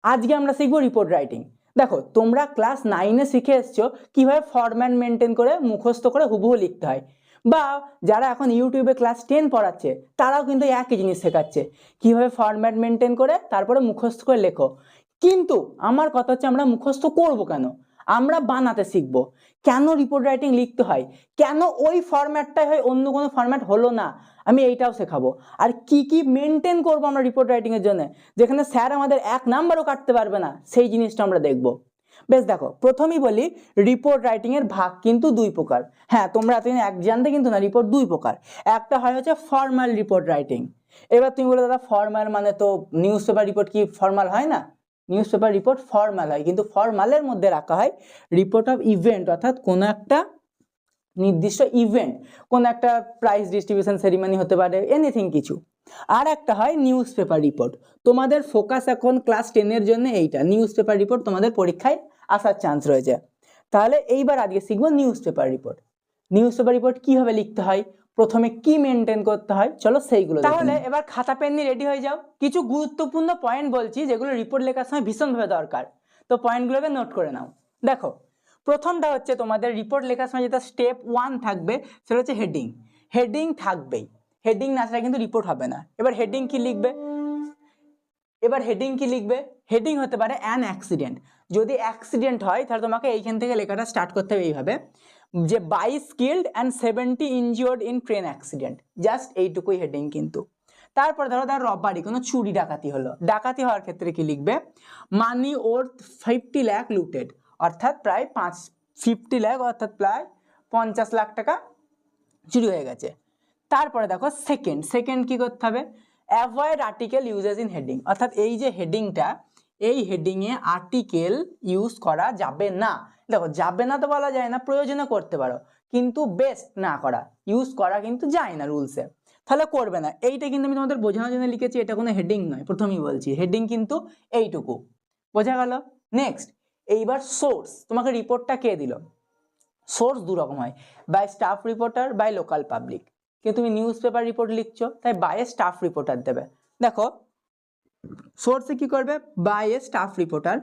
আজকে আমরা শিখবো রিপোর্ট রাইটিং। দেখো, তোমরা ক্লাস 9-এ শিখে এসছো কিভাবে ফরম্যাট মেনটেন করে মুখস্থ করে হুবহু লিখতে হয়, বা যারা এখন ইউটিউবে ক্লাস 10 পড়াচ্ছে তারাও কিন্তু একই জিনিস শেখাচ্ছে, কিভাবে ফরম্যাট মেনটেন করে তারপরে মুখস্থ করে লেখো। কিন্তু আমার কথা হচ্ছে, আমরা মুখস্থ করব কেন? আমরা বানাতে শিখবো। কেন রিপোর্ট রাইটিং লিখতে হয়, কেন ওই ফরম্যাটটাই হয়, অন্য কোনো ফরম্যাট হলো না, আমি এইটাও শেখাবো। আর কি কি মেনটেন করবো আমরা রিপোর্ট রাইটিং এর জন্য, যেখানে স্যার আমাদের 1 নাম্বারও কাটতে পারবে না, সেই জিনিসটা আমরা দেখবো। বেশ, দেখো, প্রথমেই বলি রিপোর্ট রাইটিং এর ভাগ কিন্তু 2 প্রকার। হ্যাঁ, তোমরা এতদিন এক জানতে কিন্তু না, রিপোর্ট 2 প্রকার। একটা হয় হচ্ছে ফর্মাল রিপোর্ট রাইটিং। এবার তুমি বলে, দাদা ফর্মাল মানে তো নিউজ পেপার রিপোর্ট কি ফর্মাল হয় না? নিউজ পেপার রিপোর্ট ফর্মাল হয়, কিন্তু ফর্মালের মধ্যে রাখা হয় রিপোর্ট অফ ইভেন্ট, অর্থাৎ কোনো একটা নির্দিষ্ট ইভেন্ট, কোন একটা প্রাইজ ডিস্ট্রিবিউশন সেরিমনি হতে পারে, এনিথিং কিছু। আর একটা হয় নিউজ পেপার রিপোর্ট। তোমাদের ফোকাস এখন ক্লাস 10-এর জন্য এইটা, নিউজ পেপার রিপোর্ট তোমাদের পরীক্ষায় আসার চান্স রয়েছে। তাহলে এইবার আজকে শিখবো news paper report. News paper report কিভাবে লিখতে হয়, প্রথমে কি মেনটেন করতে হয়, চলো সেইগুলো। তাহলে এবার খাতা পেন নিয়ে রেডি হয়ে যাও। কিছু গুরুত্বপূর্ণ পয়েন্ট বলছি যেগুলো রিপোর্ট লেখার সময় ভীষণভাবে দরকার, তো পয়েন্টগুলোকে নোট করে নাও। দেখো, প্রথমটা হচ্ছে তোমাদের রিপোর্ট লেখার সময় যেটা স্টেপ 1 থাকবে সেটা হচ্ছে হেডিং। হেডিং থাকবেই, হেডিং না ছাড়া কিন্তু রিপোর্ট হবে না। এবার হেডিং কি লিখবে? হেডিং হতে পারে অ্যান অ্যাক্সিডেন্ট। যদি অ্যাক্সিডেন্ট হয় তাহলে তোমাকে এইখান থেকে লেখাটা স্টার্ট করতে হবে এইভাবে, যে 22 killed and 70 injured in train accident, just এইটুকুই হেডিং। কিন্তু তারপর ধরো তার রবারি, কোনো চুরি ডাকাতি হলো, ডাকাতি হওয়ার ক্ষেত্রে কি লিখবে? মানি ওর্থ 50 লাখ লুটেড, অর্থাৎ প্রায় 50 লাখ, অর্থাৎ প্রায় 50 লাখ টাকা চুরি হয়ে গেছে। তারপরে দেখো সেকেন্ড কি করতে হবে? Avoid article uses in heading, অর্থাৎ এই যে হেডিংটা, এই হেডিংয়ে আর্টিকেল ইউজ করা যাবে না। দেখো, যাবে না তো বলা যায় না, প্রয়োজনে করতে পারো, কিন্তু বেস্ট না করা, ইউজ করা কিন্তু যায় না রুলসে, তাহলে করবে না। এইটা কিন্তু আমি তোমাদের বোঝানোর জন্য লিখেছি, এটা কোনো হেডিং নয়, প্রথমেই বলছি হেডিং কিন্তু এইটুকু, বোঝা গেল? নেক্সট, এইবার সোর্স, তোমাকে রিপোর্টটা কে দিল? সোর্স 2 রকম হয়, by staff reporter, by local public. কিন্তু তুমি নিউজ পেপার রিপোর্ট লিখছো, তাই বাই এ স্টাফ রিপোর্টার দেবে। দেখো, সোর্সে কি করবে? By a staff reporter.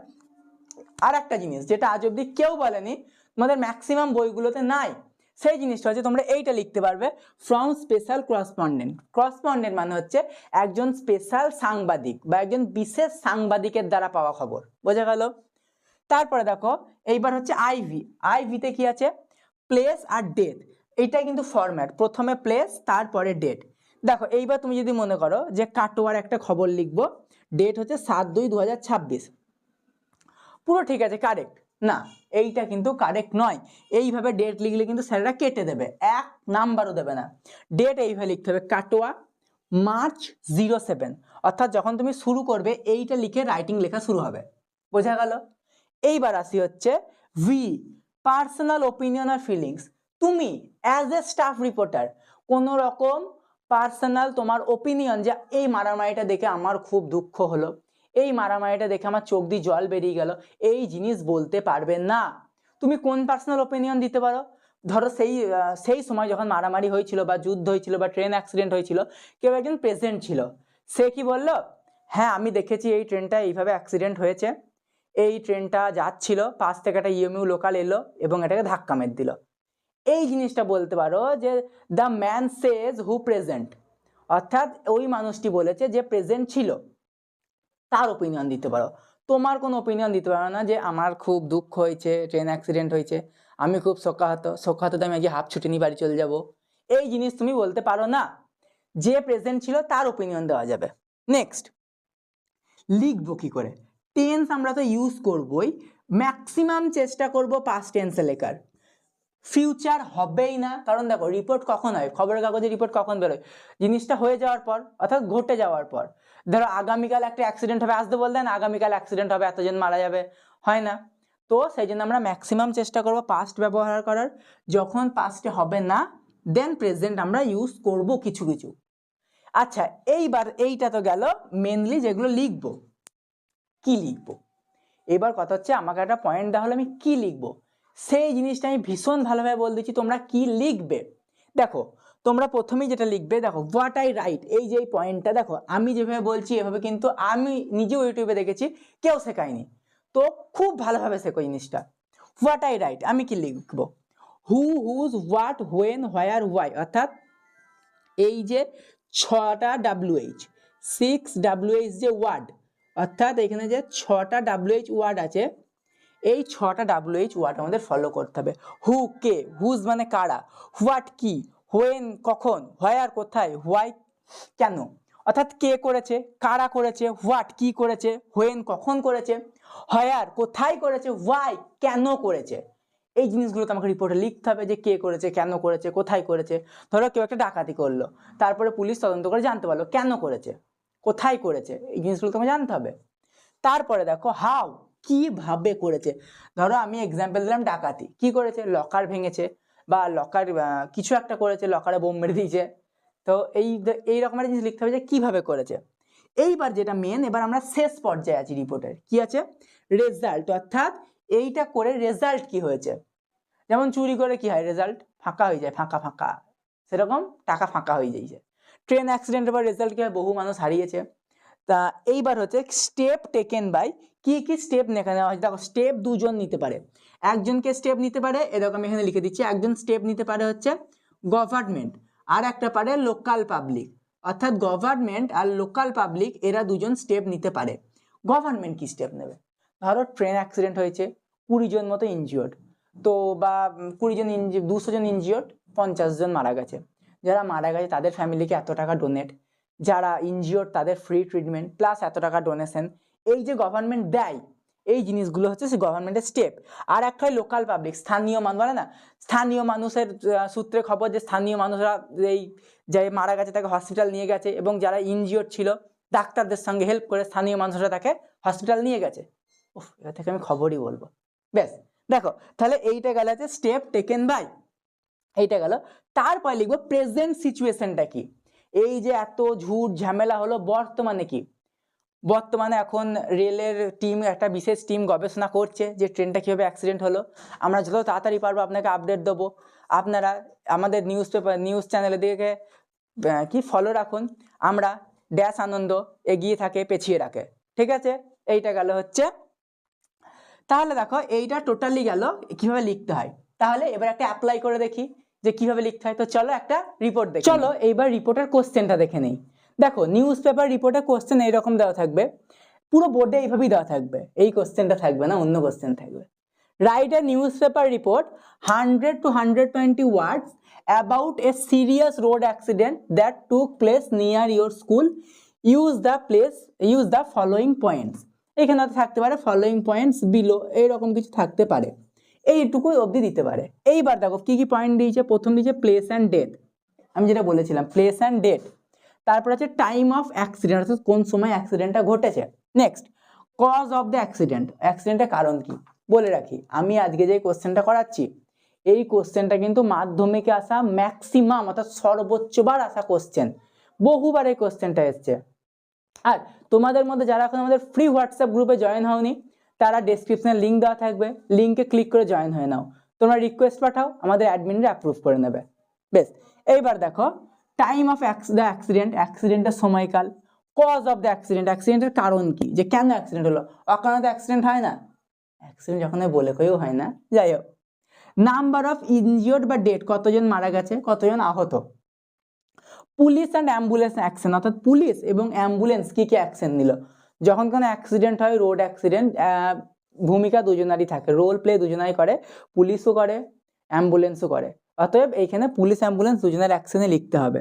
আর একটা জিনিস যেটা আজ অব্দি কেউ বলেনি, তোমাদের ম্যাক্সিমাম বইগুলোতে নাই, সেই জিনিসটা হচ্ছে তোমরা এইটা লিখতে পারবে, ফ্রম স্পেশাল করসপন্ডেন্ট। করসপন্ডেন্ট মানে হচ্ছে একজন স্পেশাল সাংবাদিক বা একজন বিশেষ সাংবাদিকের দ্বারা পাওয়া খবর, বোঝা গেল? তারপরে দেখো, এইবার হচ্ছে আইভিতে কি আছে? প্লেস আর ডেট। এইটাই কিন্তু ফরম্যাট, প্রথমে প্লেস তারপরে ডেট। দেখো, এইবার তুমি যদি মনে করো যে কাটোয়ার একটা খবর লিখবো, ডেট হচ্ছে 7/2/2026, পুরো ঠিক আছে, কারেক্ট না? এইটা কিন্তু কারেক্ট নয়। এইভাবে ডেট লিখলে কিন্তু স্যারেরা কেটে দেবে, 1 নাম্বারও দেবে না। ডেট এইভাবে লিখতে হবে, কাটোয়া March 07, অর্থাৎ যখন তুমি শুরু করবে এইটা লিখে রাইটিং লেখা শুরু হবে, বোঝা গেল? এইবার আসি হচ্ছে ভি, পার্সোনাল ওপিনিয়ন আর ফিলিংস। তুমি অ্যাজ এ স্টাফ রিপোর্টার কোনো রকম পার্সোনাল তোমার ওপিনিয়ন, যে এই মারামারিটা দেখে আমার খুব দুঃখ হলো, এই মারামারিটা দেখে আমার চোখ দিয়ে জল বেরিয়ে গেল, এই জিনিস বলতে পারবে না। তুমি কোন পার্সোনাল ওপিনিয়ন দিতে পারো? ধরো সেই সময় যখন মারামারি হয়েছিল বা যুদ্ধ হয়েছিল বা ট্রেন অ্যাক্সিডেন্ট হয়েছিল, কেউ একজন প্রেজেন্ট ছিল, সে কি বলল? হ্যাঁ, আমি দেখেছি এই ট্রেনটা এইভাবে অ্যাক্সিডেন্ট হয়েছে, এই ট্রেনটা যাচ্ছিল, পাশ থেকে একটা ইএমইউ লোকাল এলো এবং এটাকে ধাক্কা মেরে দিল। এই জিনিসটা বলতে পারো যে the man Sage who present, অর্থাৎ ওই মানুষটি বলেছে যে প্রেজেন্ট ছিল, তার ওপিনিয়ন দিতে পারো। তোমার কোনো ওপিনিয়ন দিতে পারো না যে আমার খুব দুঃখ হয়েছে, ট্রেন অ্যাক্সিডেন্ট হয়েছে, আমি খুব শোকাহত, আমি আজকে হাফ ছুটি নিয়ে বাড়ি চলে যাব, এই জিনিস তুমি বলতে পারো না। যে প্রেজেন্ট ছিল তার ওপিনিয়ন দেওয়া যাবে। নেক্সট, লিখবো কি করে? টেন্স আমরা তো ইউজ করবই, ম্যাক্সিমাম চেষ্টা করব পাস্ট টেন্সে লেখার, ফিউচার হবেই না। কারণ দেখো, রিপোর্ট কখন হয়, খবরের কাগজে রিপোর্ট কখন বেরোয়? জিনিসটা হয়ে যাওয়ার পর, অর্থাৎ ঘটে যাওয়ার পর। ধরো আগামীকাল একটা অ্যাক্সিডেন্ট হবে, আসতে বলতেন আগামীকাল অ্যাক্সিডেন্ট হবে, এতজন মারা যাবে, হয় না? তো সেই জন্য আমরা ম্যাক্সিমাম চেষ্টা করব পাস্ট ব্যবহার করার। যখন পাস্টে হবে না, দেন প্রেজেন্ট আমরা ইউজ করব কিছু কিছু। আচ্ছা, এইবার এইটা তো গেল মেনলি যেগুলো লিখবো। কি লিখবো? এবার কথা হচ্ছে, আমাকে একটা পয়েন্ট দেওয়া হলো আমি কি লিখবো, সেই জিনিসটা আমি ভীষণ ভালোভাবে বলে দিচ্ছি, তোমরা কি লিখবে। দেখো, তোমরা প্রথমেই যেটা লিখবে, দেখো হোয়াট আই রাইট, এই যে এই পয়েন্টটা দেখো আমি যেভাবে বলছি এভাবে কিন্তু আমি নিজেও ইউটিউবে দেখেছি, কেউ শেখায়নি, তো খুব ভালোভাবে শেখো জিনিসটা। হোয়াট আই রাইট আমি কি লিখবো, who, whose, what, when, where, why, অর্থাৎ এই যে 6টা WH, 6 WH যে ওয়ার্ড, অর্থাৎ এখানে যে 6টা WH ওয়ার্ড আছে, এই 6টা WH ওয়ার্ড আমাদের ফলো করতে হবে। হু কে, হুজ মানে কারা, হোয়াট কি, হোয়েন কখন, হোয়ার কোথায়, হোয়াই কেন, অর্থাৎ কে করেছে, কারা করেছে, হোয়াট কি করেছে, হোয়েন কখন করেছে, হোয়ার কোথায় করেছে, হোয়াই কেন করেছে। এই জিনিসগুলো তো আমাকে রিপোর্টে লিখতে হবে যে কে করেছে, কেন করেছে, কোথায় করেছে। ধরো কেউ একটা ডাকাতি করলো, তারপরে পুলিশ তদন্ত করে জানতে পারলো কেন করেছে, কোথায় করেছে, এই জিনিসগুলো তোমাকে জানতে হবে। তারপরে দেখো হাউ, কিভাবে করেছে। ধরো আমি এক্সাম্পল দিলাম ডাকাতি, কি করেছে, লকার ভেঙেছে বা লকার কিছু একটা করেছে, লকারে বোম মেরে দিয়েছে। তো এই রকমের জিনিস লিখতে হবে যে কিভাবে করেছে। এইবার যেটা মেন, এবার আমরা শেষ পর্যায়ে আছি রিপোর্টের, কি আছে, রেজাল্ট, অর্থাৎ এইটা করে রেজাল্ট কি হয়েছে। যেমন চুরি করে কি হয়, রেজাল্ট ফাঁকা হয়ে যায়, ফাঁকা ফাঁকা, সেরকম টাকা ফাঁকা হয়ে যাইছে। ট্রেন অ্যাক্সিডেন্টের পর রেজাল্ট কি হয়, বহু মানুষ হারিয়েছে। তা এইবার হচ্ছে স্টেপ টেকেন বাই, কি কি স্টেপ নেওয়া হয়। দেখো স্টেপ দুজন নিতে পারে, একজনকে স্টেপ নিতে পারে, এরকম এখানে লিখে দিচ্ছি, একজন স্টেপ নিতে পারে হচ্ছে গভর্নমেন্ট, আর একটা পারে লোকাল পাবলিক, অর্থাৎ গভর্নমেন্ট আর লোকাল পাবলিক এরা দুজন স্টেপ নিতে পারে। গভর্নমেন্ট কি স্টেপ নেবে, ধরো ট্রেন অ্যাক্সিডেন্ট হয়েছে, 20 জন মতো ইনজিওর্ড, তো বা 20 জন 200 জন ইনজিওর্ড, 50 জন মারা গেছে। যারা মারা গেছে তাদের ফ্যামিলিকে এত টাকা ডোনেট, যারা ইনজিওর্ড তাদের ফ্রি ট্রিটমেন্ট প্লাস এত টাকা ডোনেশন, এই যে গভর্নমেন্ট দেয়, এই জিনিসগুলো হচ্ছে সে গভর্নমেন্টের স্টেপ। আর একটা হয় লোকাল পাবলিক, স্থানীয় মানুষ, বলে না স্থানীয় মানুষের সূত্রে খবর যে স্থানীয় মানুষরা এই যে মারা গেছে তাকে হসপিটাল নিয়ে গেছে, এবং যারা ইনজিওর্ড ছিল ডাক্তারদের সঙ্গে হেল্প করে স্থানীয় মানুষরা তাকে হসপিটাল নিয়ে গেছে। এবার থেকে আমি খবরই বলবো, ব্যাস। দেখো তাহলে এইটা গেল হচ্ছে স্টেপ টেকেন বাই, এইটা গেল। তারপরে লিখবো প্রেজেন্ট সিচুয়েশনটা কি, এই যে এত ঝুট ঝামেলা হলো, বর্তমানে কি, বর্তমানে এখন রেলের টিম, একটা বিশেষ টিম গবেষণা করছে যে ট্রেনটা কীভাবে অ্যাক্সিডেন্ট হলো। আমরা যত তাড়াতাড়ি পারবো আপনাকে আপডেট দেবো। আপনারা আমাদের নিউজ চ্যানেলের দিকে কি ফলো রাখুন। আমরা ড্যাশ আনন্দ এগিয়ে থাকে পেছিয়ে রাখে, ঠিক আছে। এইটা গেল হচ্ছে। তাহলে দেখো এইটা টোটালি গেল কিভাবে লিখতে হয়। তাহলে এবার একটা অ্যাপ্লাই করে দেখি যে কিভাবে লিখতে হয়। তো চলো একটা রিপোর্ট দেখি। চলো এইবার রিপোর্টের কোশ্চেনটা দেখে নেই। দেখো নিউজ পেপার রিপোর্টের কোশ্চেন এইরকম দেওয়া থাকবে, পুরো বোর্ডে এইভাবেই দেওয়া থাকবে, এই কোশ্চেনটা থাকবে না, অন্য কোশ্চেন থাকবে। Write a news paper report 100 to 120 words about a serious road accident that took place near your school. Use the following points. এখানে থাকতে পারে ফলোইং পয়েন্টস বিলো, এইরকম কিছু থাকতে পারে, এইটুকুই অবধি দিতে পারে। এইবার দেখো কি কি পয়েন্ট দিয়েছে। প্রথম দিয়েছে প্লেস অ্যান্ড ডেট, আমি যেটা বলেছিলাম প্লেস অ্যান্ড ডেট। তারপর আছে টাইম অফ অ্যাক্সিডেন্ট, অর্থাৎ কোন সময় অ্যাক্সিডেন্টটা ঘটেছে। Next cause of the accident, অ্যাক্সিডেন্টের কারণ কি। বলে রাখি আমি আজকে যে কোশ্চেনটা করাচ্ছি, এই কোশ্চেনটা কিন্তু মাধ্যমিকে আসা ম্যাক্সিমাম, অর্থাৎ সর্বোচ্চবার আসা কোশ্চেন, বহুবার এই কোশ্চেনটা এসছে। আর তোমাদের মধ্যে যারা এখন আমাদের ফ্রি হোয়াটসঅ্যাপ গ্রুপে জয়েন হওনি, তারা ডেসক্রিপশনে লিঙ্ক দেওয়া থাকবে, লিঙ্কে ক্লিক করে জয়েন হয়ে নাও। তোমরা রিকোয়েস্ট পাঠাও, আমাদের অ্যাডমিনরা অ্যাপ্রুভ করে নেবে। বেশ, এইবার দেখো টাইম অফ দ্য অ্যাক্সিডেন্ট, অ্যাক্সিডেন্টের সময়কাল। কজ অফ দ্য অ্যাক্সিডেন্ট, অ্যাক্সিডেন্টের কারণ কি, যে কেন অ্যাক্সিডেন্ট হলো। অকারণে তো অ্যাক্সিডেন্ট হয় না, অ্যাক্সিডেন্ট যখন বলে কেউ হয় না। যাই হোক, নাম্বার অফ ইনজিওর্ড বা ডেড, কতজন মারা গেছে, কতজন আহত। পুলিশ অ্যান্ড অ্যাম্বুলেন্স অ্যাকশন, অর্থাৎ পুলিশ এবং অ্যাম্বুলেন্স কি কি অ্যাকশন নিল। যখন কোনো অ্যাক্সিডেন্ট হয়, রোড অ্যাক্সিডেন্ট, ভূমিকা দুজনারই থাকে, রোল প্লে দুজনাই করে, পুলিশও করে অ্যাম্বুলেন্সও করে। অতএব এইখানে পুলিশ অ্যাম্বুলেন্স দুজনের অ্যাকশনে লিখতে হবে।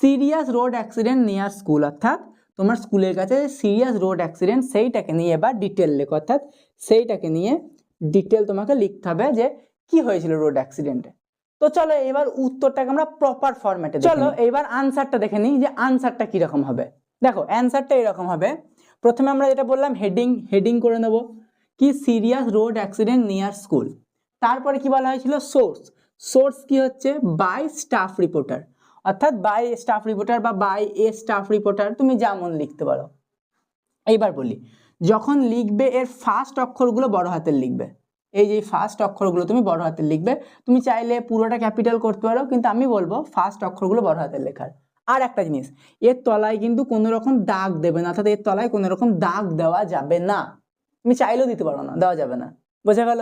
Serious road accident near school, অর্থাৎ তোমার স্কুলের কাছে সিরিয়াস রোড অ্যাক্সিডেন্ট, সেইটাকে নিয়ে এবার ডিটেল লেখো, অর্থাৎ সেইটাকে নিয়ে ডিটেল তোমাকে লিখতে হবে যে কি হয়েছিল রোড অ্যাক্সিডেন্টে। তো চলো এবার উত্তরটাকে আমরা প্রপার ফরম্যাটে, চলো এবার আনসারটা দেখে নিই যে আনসারটা কিরকম হবে। দেখো অ্যান্সারটা এরকম হবে। প্রথমে আমরা যেটা বললাম হেডিং করে নেব কি, serious road accident near school. তারপরে কি বলা হয়েছিল, সোর্স কি হচ্ছে, বাই স্টাফ রিপোর্টার, অর্থাৎ বাই স্টাফ রিপোর্টার বা বাই এ স্টাফ রিপোর্টার, তুমি যেমন লিখতে পারো। এইবার বলি, যখন লিখবে এর ফার্স্ট অক্ষরগুলো বড় হাতের লিখবে, এই যে ফার্স্ট অক্ষরগুলো তুমি বড় হাতের লিখবে। তুমি চাইলে পুরোটা ক্যাপিটাল করতে পারো, কিন্তু আমি বলবো ফার্স্ট অক্ষরগুলো বড় হাতের লেখার। আর একটা জিনিস, এর তলায় কিন্তু কোনো রকম দাগ দেবে না, অর্থাৎ এর তলায় কোনো রকম দাগ দেওয়া যাবে না। তুমি চাইলেও দিতে পারো না, দেওয়া যাবে না। বোঝা গেল?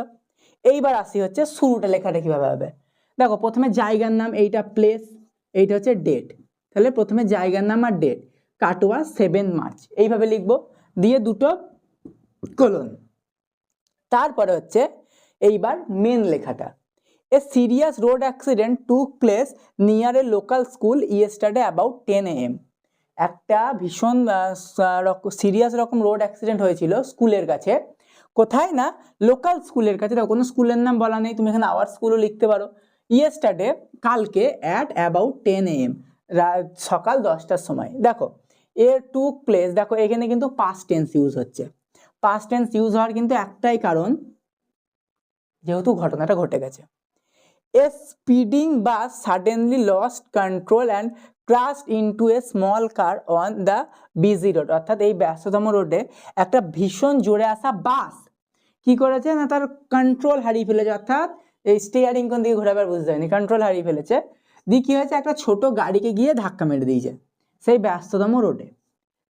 এইবার আসি হচ্ছে শুরুটা লেখাটা কিভাবে হবে। দেখো প্রথমে জায়গার নাম, এইটা প্লেস, এইটা হচ্ছে ডেট। তাহলে প্রথমে জায়গার নাম আর ডেট, কাটোয়া 7 মার্চ এইভাবে লিখবো, দিয়ে দুটো কোলন। তারপরে হচ্ছে এইবার মেন লেখাটা, এ serious road accident took place near A local school yesterday about 10 AM। একটা ভীষণ সিরিয়াস রকম রোড অ্যাক্সিডেন্ট হয়েছিল স্কুলের কাছে। কোথায় না, লোকাল স্কুলের কাছে। দেখো কোনো স্কুলের নাম বলা নেই, তুমি এখানে আওয়ার স্কুলও লিখতে পারো। ইয়েস্টারডে কালকে, অ্যাট অ্যাবাউট 10 AM সকাল 10টার সময়। দেখো এ টুক প্লেস, দেখো এখানে কিন্তু পাস্ট টেন্স ইউজ হচ্ছে। পাস্ট টেন্স ইউজ হওয়ার কিন্তু একটাই কারণ, যেহেতু ঘটনাটা ঘটে গেছে। A speeding bus suddenly lost control and crashed into a small car on the busy road। অর্থাৎ এই ব্যস্ততম রোডে একটা ভীষণ জোরে আসা বাস কি করেছে না, তার কন্ট্রোল হারিয়ে ফেলেছে, অর্থাৎ এই স্টিয়ারিং কোন দিকে ঘোরাবার বুঝতে হয়নি, কন্ট্রোল হারিয়ে ফেলেছে। দিয়ে কি হয়েছে, একটা ছোট গাড়িকে গিয়ে ধাক্কা মেরে দিয়েছে সেই ব্যস্ততম রোডে।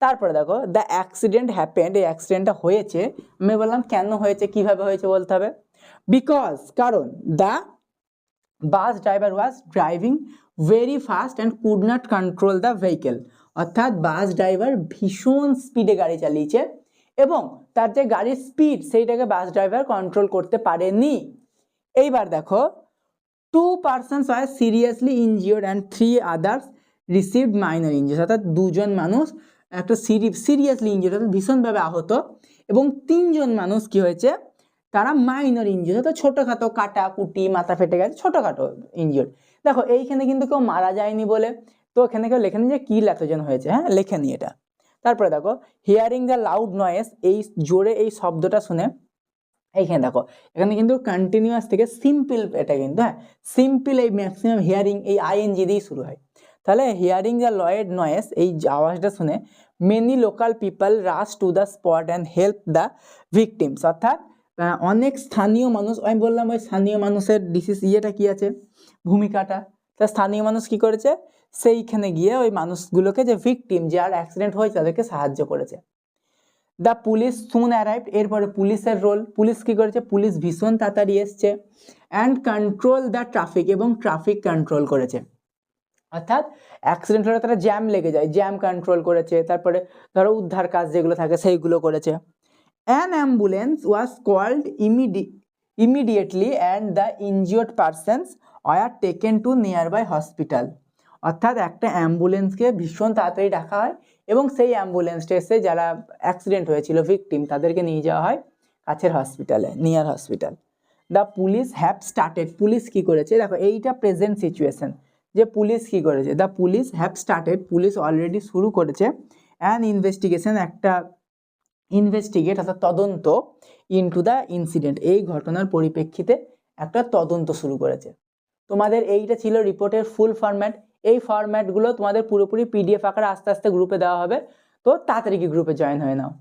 তারপরে দেখো দ্য অ্যাক্সিডেন্ট হ্যাপেন্ড, এই অ্যাক্সিডেন্টটা হয়েছে, আমি বললাম কেন হয়েছে, কিভাবে হয়েছে বলতে হবে। বিকজ, কারণ the bus driver was driving very fast and could not control the vehicle. অর্থাৎ বাস ড্রাইভার ভীষণ স্পিডে গাড়ি চালিয়েছে এবং তার যে গাড়ির স্পিড সেইটাকে বাস ড্রাইভার কন্ট্রোল করতে পারেনি। এইবার দেখো 2 persons were seriously injured and 3 others received minor injuries। অর্থাৎ দুজন মানুষ একটা সিরিয়াসলি ইনজিওর্ড, অর্থাৎ ভীষণভাবে আহত, এবং 3জন মানুষ কি হয়েছে, তারা মাইনর ইনজিওর্ড, অর্থাৎ ছোটোখাটো কাটা কুটি, মাথা ফেটে গেছে, ছোটোখাটো ইনজিওর্ড। দেখো এইখানে কিন্তু কেউ মারা যায়নি বলে তো এখানে কেউ লেখেনি যে কিল এতজন হয়েছে, হ্যাঁ লেখেনি এটা। তারপরে দেখো হিয়ারিং দ্য লাউড নয়েস, এই জোরে এই শব্দটা শুনে, এইখানে দেখো এখানে কিন্তু কন্টিনিউয়াস থেকে সিম্পল, এটা কিন্তু হ্যাঁ সিম্পল, এই ম্যাক্সিমাম হিয়ারিং এই আইএনজি দিয়েই শুরু হয়। তাহলে হিয়ারিং দ্য লয়েড নয়েস, এই আওয়াজটা শুনে many local people rush to the spot and help the victims. অর্থাৎ অনেক স্থানীয় মানুষ, আমি বললাম ওই স্থানীয় মানুষের ইয়েটা কি আছে, ভূমিকাটা। তা স্থানীয় মানুষ কি করেছে, সেইখানে গিয়ে ওই মানুষগুলোকে, যে ভিকটিম, যার অ্যাক্সিডেন্ট হয়েছে তাদেরকে সাহায্য করেছে। দ্য পুলিশ সুন অ্যারাইভড, এরপরে পুলিশের রোল, পুলিশ কি করেছে, পুলিশ ভীষণ তাড়াতাড়ি এসছে। অ্যান্ড কন্ট্রোল দ্য ট্রাফিক, এবং ট্রাফিক কন্ট্রোল করেছে। অর্থাৎ অ্যাক্সিডেন্ট হলে তারা জ্যাম লেগে যায়, জ্যাম কন্ট্রোল করেছে। তারপরে ধরো উদ্ধার কাজ যেগুলো থাকে সেইগুলো করেছে। An ambulance was called immediately and the injured persons were taken to nearby hospital. অর্থাৎ একটা অ্যাম্বুলেন্সকে ভীষণ তাড়াতাড়ি ডাকা হয় এবং সেই অ্যাম্বুলেন্সটা এসে যারা অ্যাক্সিডেন্ট হয়েছিল ভিকটিম, তাদেরকে নিয়ে যাওয়া হয় কাছের হসপিটালে, near hospital. The police have started, police কি করেছে, দেখো এইটা প্রেজেন্ট সিচুয়েশন, যে পুলিশ কি করেছে, the police have started, police already শুরু করেছে। অ্যান ইনভেস্টিগেশন, একটা ইনভেস্টিগেট অর্থাৎ তদন্ত, ইনটু দ্য ইনসিডেন্ট, এই ঘটনার পরিপ্রেক্ষিতে একটা তদন্ত শুরু করেছে। তোমাদের এইটা ছিল রিপোর্টের ফুল ফরম্যাট। এই ফরম্যাটগুলো তোমাদের পুরোপুরি পিডিএফ আকারে আস্তে আস্তে গ্রুপে দেওয়া হবে, তো তাড়াতাড়ি কি গ্রুপে জয়েন হয়ে নাও।